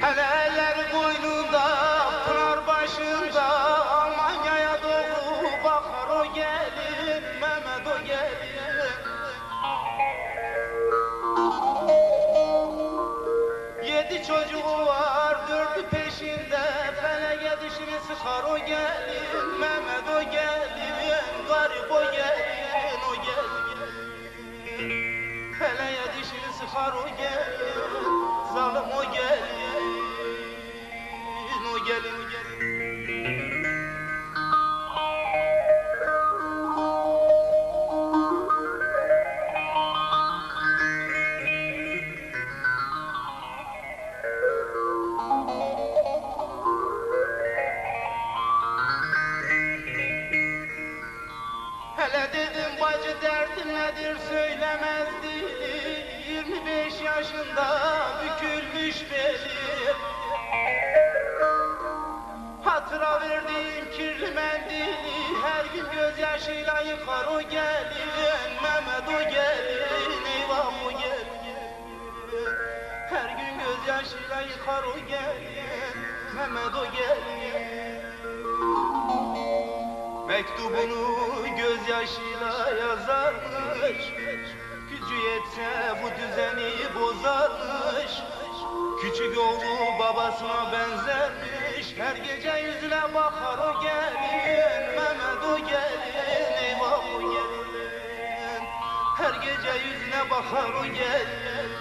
Hele eller boynunda, pınar başında, Almanya'ya doğru bakar o gelin, Mehmet o gelin. Yedi çocuğu var, dördü peşinde, feleğe dişini sıkar o gelin, Mehmet o gelin, garip o gelin, o gelin. Feleğe dişini sıkar o gelin, zalim o gelin, o gelin, o gelin. Hele dedim bacı derdin nedir söylemez dili, 25 yaşında bükülmüş beli. Hatıra verdiğim kirli mendili, her gün gözyaşıyla yıkar o gelin, Mehmet o gelin, eyvah o gelin. Her gün gözyaşıyla yıkar o gelin, Mehmet o gelin. Mektubunu gözyaşıyla yazarmış, gücü yetse bu düzeni bozarmış. Küçük oğlu babasına benzermiş, her gece yüzüne bakar o gelin, Mehmet o gelin, eyvah o gelin. Her gece yüzüne bakar o gelin.